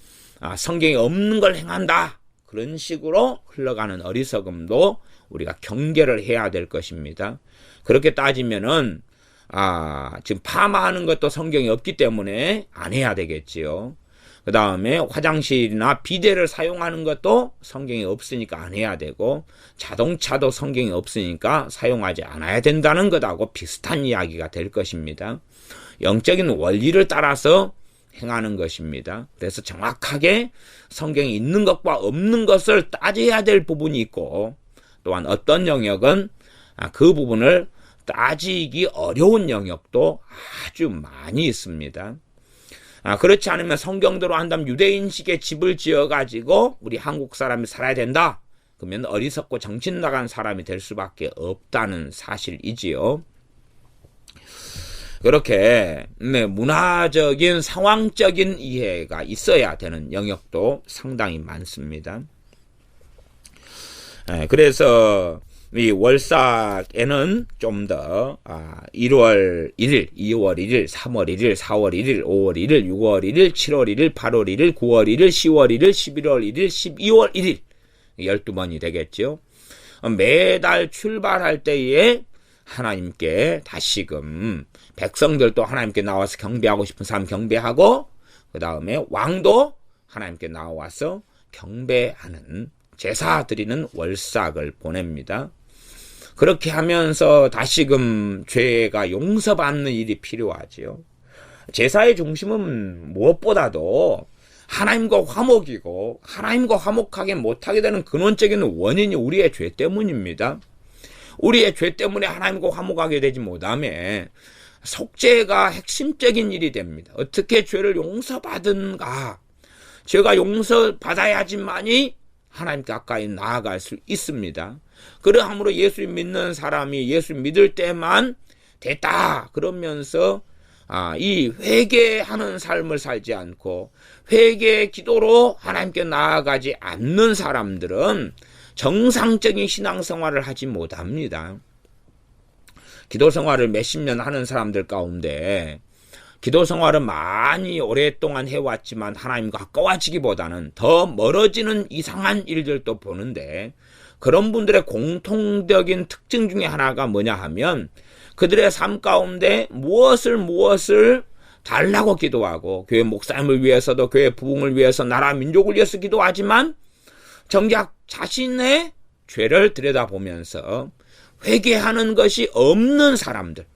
성경에 없는 걸 행한다. 그런 식으로 흘러가는 어리석음도 우리가 경계를 해야 될 것입니다. 그렇게 따지면은 지금 파마하는 것도 성경에 없기 때문에 안 해야 되겠지요. 그 다음에 화장실이나 비데를 사용하는 것도 성경에 없으니까 안 해야 되고 자동차도 성경에 없으니까 사용하지 않아야 된다는 것하고 비슷한 이야기가 될 것입니다. 영적인 원리를 따라서 행하는 것입니다. 그래서 정확하게 성경에 있는 것과 없는 것을 따져야 될 부분이 있고 또한 어떤 영역은 그 부분을 따지기 어려운 영역도 아주 많이 있습니다. 그렇지 않으면 성경대로 한다면 유대인식의 집을 지어가지고 우리 한국 사람이 살아야 된다. 그러면 어리석고 정신 나간 사람이 될 수밖에 없다는 사실이지요. 그렇게 문화적인 상황적인 이해가 있어야 되는 영역도 상당히 많습니다. 그래서 이 월삭에는 좀 더 1월 1일, 2월 1일, 3월 1일, 4월 1일, 5월 1일, 6월 1일, 7월 1일, 8월 1일, 9월 1일, 10월 1일, 11월 1일, 12월 1일 12번이 되겠죠. 매달 출발할 때에 하나님께 다시금 백성들도 하나님께 나와서 경배하고 싶은 사람 경배하고 그 다음에 왕도 하나님께 나와서 경배하는 제사 드리는 월삭을 보냅니다. 그렇게 하면서 다시금 죄가 용서받는 일이 필요하지요. 제사의 중심은 무엇보다도 하나님과 화목이고 하나님과 화목하게 못하게 되는 근원적인 원인이 우리의 죄 때문입니다. 우리의 죄 때문에 하나님과 화목하게 되지 못하면 속죄가 핵심적인 일이 됩니다. 어떻게 죄를 용서받은가? 죄가 용서받아야지만이 하나님께 가까이 나아갈 수 있습니다. 그러함으로 예수 믿는 사람이 예수 믿을 때만 됐다 그러면서 이 회개하는 삶을 살지 않고 회개 기도로 하나님께 나아가지 않는 사람들은 정상적인 신앙생활을 하지 못합니다. 기도 생활을 몇십 년 하는 사람들 가운데 기도 생활은 많이 오랫동안 해왔지만 하나님과 가까워지기보다는 더 멀어지는 이상한 일들도 보는데 그런 분들의 공통적인 특징 중에 하나가 뭐냐 하면 그들의 삶 가운데 무엇을 달라고 기도하고 교회 목사님을 위해서도 교회 부흥을 위해서 나라 민족을 위해서 기도하지만 정작 자신의 죄를 들여다보면서 회개하는 것이 없는 사람들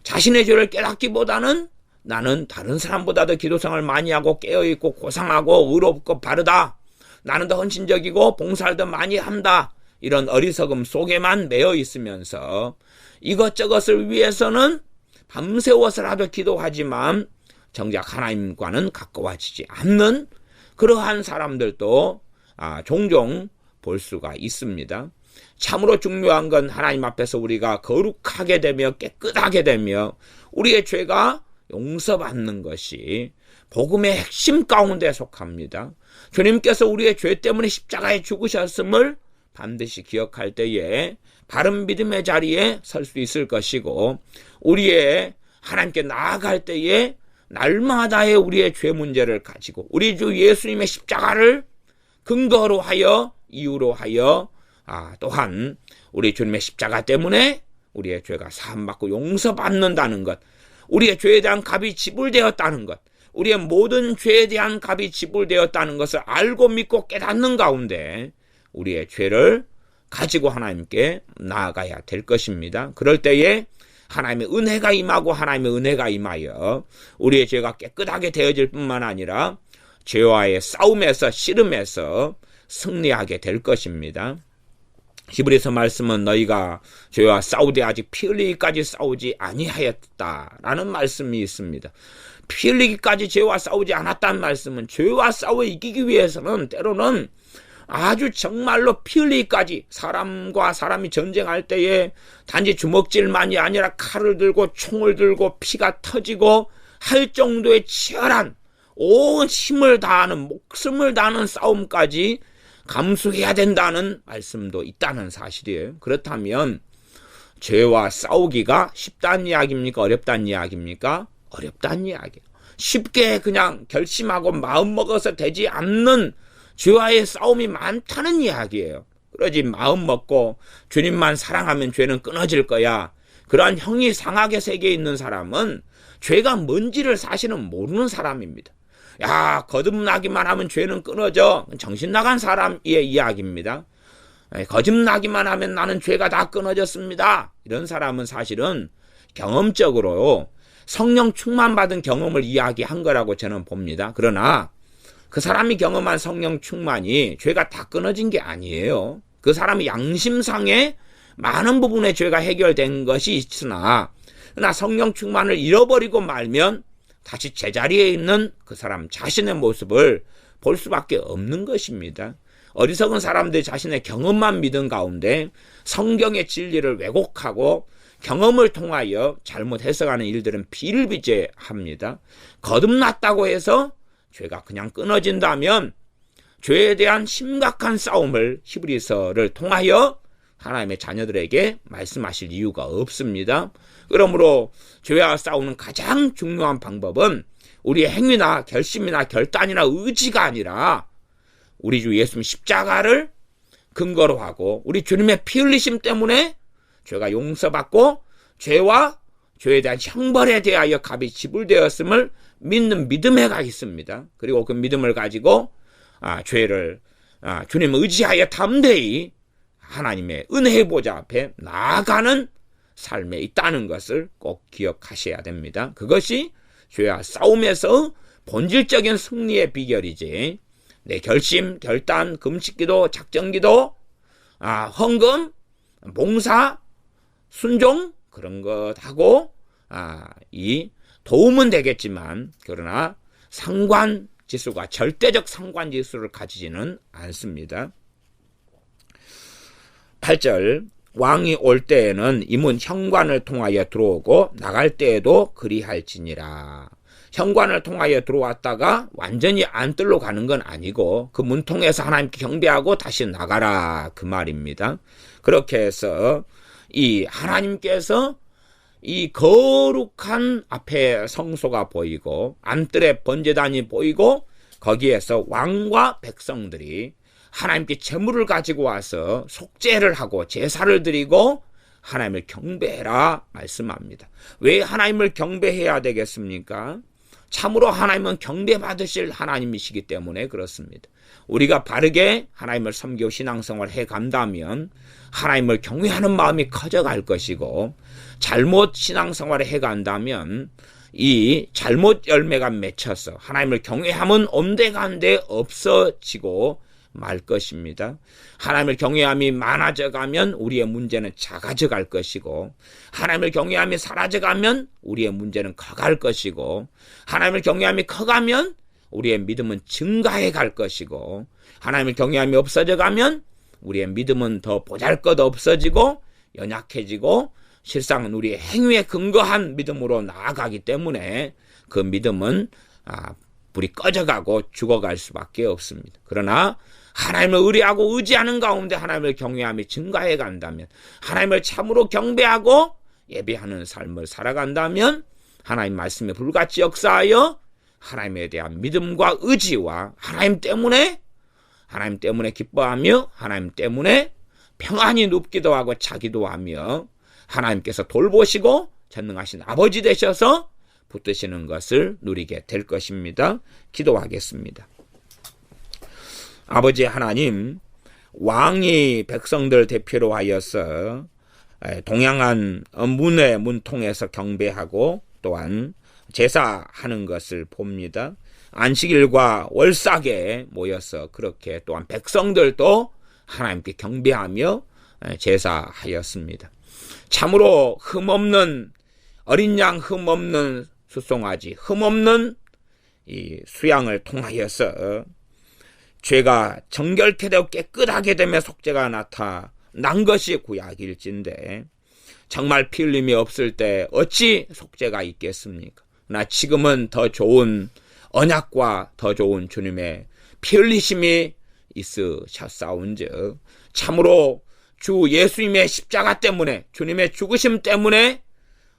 자신의 죄를 깨닫기보다는 나는 다른 사람보다도 기도생활을 많이 하고 깨어있고 고상하고 의롭고 바르다. 나는 더 헌신적이고 봉사를 더 많이 한다. 이런 어리석음 속에만 매여 있으면서 이것저것을 위해서는 밤새워서라도 기도하지만 정작 하나님과는 가까워지지 않는 그러한 사람들도 종종 볼 수가 있습니다. 참으로 중요한 건 하나님 앞에서 우리가 거룩하게 되며 깨끗하게 되며 우리의 죄가 용서받는 것이 복음의 핵심 가운데 속합니다. 주님께서 우리의 죄 때문에 십자가에 죽으셨음을 반드시 기억할 때에 바른 믿음의 자리에 설 수 있을 것이고 우리의 하나님께 나아갈 때에 날마다의 우리의 죄 문제를 가지고 우리 주 예수님의 십자가를 근거로 하여 이유로 하여 또한 우리 주님의 십자가 때문에 우리의 죄가 사함받고 용서받는다는 것 우리의 죄에 대한 값이 지불되었다는 것 우리의 모든 죄에 대한 값이 지불되었다는 것을 알고 믿고 깨닫는 가운데 우리의 죄를 가지고 하나님께 나아가야 될 것입니다. 그럴 때에 하나님의 은혜가 임하고 하나님의 은혜가 임하여 우리의 죄가 깨끗하게 되어질 뿐만 아니라 죄와의 싸움에서 씨름에서 승리하게 될 것입니다. 히브리서 말씀은 너희가 죄와 싸우되 아직 피 흘리기까지 싸우지 아니하였다라는 말씀이 있습니다. 피 흘리기까지 죄와 싸우지 않았다는 말씀은 죄와 싸워 이기기 위해서는 때로는 아주 정말로 피 흘리기까지, 사람과 사람이 전쟁할 때에 단지 주먹질만이 아니라 칼을 들고 총을 들고 피가 터지고 할 정도의 치열한 온 힘을 다하는, 목숨을 다하는 싸움까지 감수해야 된다는 말씀도 있다는 사실이에요. 그렇다면 죄와 싸우기가 쉽다는 이야기입니까? 어렵다는 이야기입니까? 어렵다는 이야기예요. 쉽게 그냥 결심하고 마음먹어서 되지 않는 죄와의 싸움이 많다는 이야기예요. 그러지 마음 먹고 주님만 사랑하면 죄는 끊어질 거야. 그러한 형이 상하게 세계에 있는 사람은 죄가 뭔지를 사실은 모르는 사람입니다. 야, 거듭나기만 하면 죄는 끊어져. 정신 나간 사람의 이야기입니다. 거듭나기만 하면 나는 죄가 다 끊어졌습니다. 이런 사람은 사실은 경험적으로 성령 충만받은 경험을 이야기한 거라고 저는 봅니다. 그러나 그 사람이 경험한 성령 충만이 죄가 다 끊어진 게 아니에요. 그 사람이 양심상의 많은 부분의 죄가 해결된 것이 있으나, 그러나 성령 충만을 잃어버리고 말면 다시 제자리에 있는 그 사람 자신의 모습을 볼 수밖에 없는 것입니다. 어리석은 사람들이 자신의 경험만 믿은 가운데 성경의 진리를 왜곡하고 경험을 통하여 잘못 해석하는 일들은 비일비재합니다. 거듭났다고 해서 죄가 그냥 끊어진다면 죄에 대한 심각한 싸움을 히브리서를 통하여 하나님의 자녀들에게 말씀하실 이유가 없습니다. 그러므로 죄와 싸우는 가장 중요한 방법은 우리의 행위나 결심이나 결단이나 의지가 아니라 우리 주 예수님 십자가를 근거로 하고 우리 주님의 피 흘리심 때문에 죄가 용서받고 죄와 죄에 대한 형벌에 대하여 값이 지불되었음을 믿는 믿음에 가 있습니다. 그리고 그 믿음을 가지고 죄를 주님 의지하여 담대히 하나님의 은혜의 보좌 앞에 나아가는 삶에 있다는 것을 꼭 기억하셔야 됩니다. 그것이 죄와 싸움에서 본질적인 승리의 비결이지, 내 결심, 결단, 금식기도, 작정기도, 헌금, 봉사, 순종 그런 것하고 이 도움은 되겠지만, 그러나 상관지수가 절대적 상관지수를 가지지는 않습니다. 8절, 왕이 올 때에는 이 문 현관을 통하여 들어오고 나갈 때에도 그리할지니라. 현관을 통하여 들어왔다가 완전히 안뜰로 가는 건 아니고 그 문 통해서 하나님께 경배하고 다시 나가라, 그 말입니다. 그렇게 해서 이 하나님께서 이 거룩한 앞에 성소가 보이고 안뜰에 번제단이 보이고 거기에서 왕과 백성들이 하나님께 제물을 가지고 와서 속죄를 하고 제사를 드리고 하나님을 경배해라 말씀합니다. 왜 하나님을 경배해야 되겠습니까? 참으로 하나님은 경배받으실 하나님이시기 때문에 그렇습니다. 우리가 바르게 하나님을 섬기고 신앙생활을 해간다면 하나님을 경외하는 마음이 커져갈 것이고, 잘못 신앙생활을 해간다면 이 잘못 열매가 맺혀서 하나님을 경외함은 온데간데 없어지고 말 것입니다. 하나님을 경외함이 많아져 가면 우리의 문제는 작아져 갈 것이고, 하나님을 경외함이 사라져 가면 우리의 문제는 커갈 것이고, 하나님을 경외함이 커가면 우리의 믿음은 증가해 갈 것이고, 하나님을 경외함이 없어져 가면 우리의 믿음은 더 보잘것 없어지고 연약해지고 실상은 우리의 행위에 근거한 믿음으로 나아가기 때문에 그 믿음은 불이 꺼져가고 죽어갈 수밖에 없습니다. 그러나 하나님을 의뢰하고 의지하는 가운데 하나님을 경외함이 증가해 간다면, 하나님을 참으로 경배하고 예배하는 삶을 살아간다면 하나님 말씀에 불같이 역사하여 하나님에 대한 믿음과 의지와 하나님 때문에 기뻐하며 하나님 때문에 평안히 눕기도 하고 자기도 하며 하나님께서 돌보시고 전능하신 아버지 되셔서 붙드시는 것을 누리게 될 것입니다. 기도하겠습니다. 아버지 하나님, 왕이 백성들 대표로 하여서 동양한 문의 문통에서 경배하고 또한 제사하는 것을 봅니다. 안식일과 월삭에 모여서 그렇게 또한 백성들도 하나님께 경배하며 제사하였습니다. 참으로 흠없는 어린 양, 흠없는 수송아지, 흠없는 이 수양을 통하여서 죄가 정결케 되고 깨끗하게 되며 속죄가 나타난 것이 구약일진데 정말 피 흘림이 없을 때 어찌 속죄가 있겠습니까? 나 지금은 더 좋은 언약과 더 좋은 주님의 피 흘리심이 있으셨사온즉 참으로 주 예수님의 십자가 때문에, 주님의 죽으심 때문에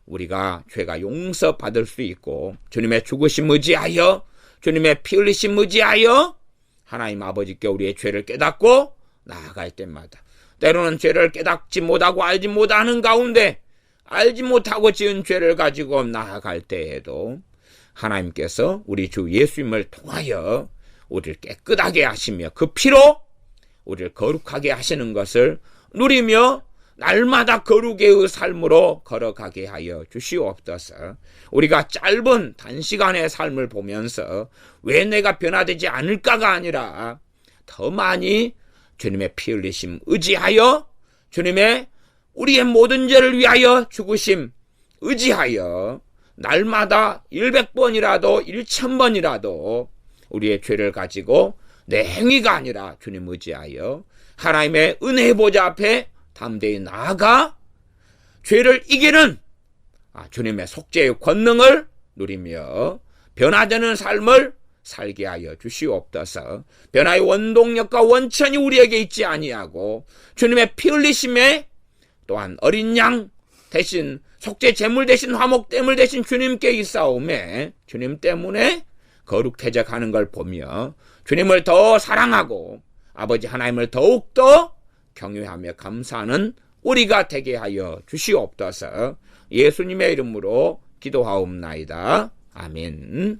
우리가 죄가 용서받을 수 있고, 주님의 죽으심 의지하여, 주님의 피 흘리심 의지하여 하나님 아버지께 우리의 죄를 깨닫고 나아갈 때마다, 때로는 죄를 깨닫지 못하고 알지 못하는 가운데 알지 못하고 지은 죄를 가지고 나아갈 때에도 하나님께서 우리 주 예수님을 통하여 우리를 깨끗하게 하시며 그 피로 우리를 거룩하게 하시는 것을 누리며 날마다 거룩의 삶으로 걸어가게 하여 주시옵소서. 우리가 짧은 단시간의 삶을 보면서 왜 내가 변화되지 않을까가 아니라 더 많이 주님의 피 흘리심 의지하여, 주님의 우리의 모든 죄를 위하여 죽으심 의지하여 날마다 100번이라도 1000번이라도 우리의 죄를 가지고 내 행위가 아니라 주님 의지하여 하나님의 은혜의 보좌 앞에 담대히 나아가 죄를 이기는 주님의 속죄의 권능을 누리며 변화되는 삶을 살게 하여 주시옵소서. 변화의 원동력과 원천이 우리에게 있지 아니하고 주님의 피 흘리심에 또한 어린 양 대신 속죄 제물 대신 화목제물 대신 주님께 있사오매 주님 때문에 거룩해져가는 걸 보며 주님을 더 사랑하고 아버지 하나님을 더욱더 경외하며 감사하는 우리가 되게 하여 주시옵소서. 예수님의 이름으로 기도하옵나이다. 아멘.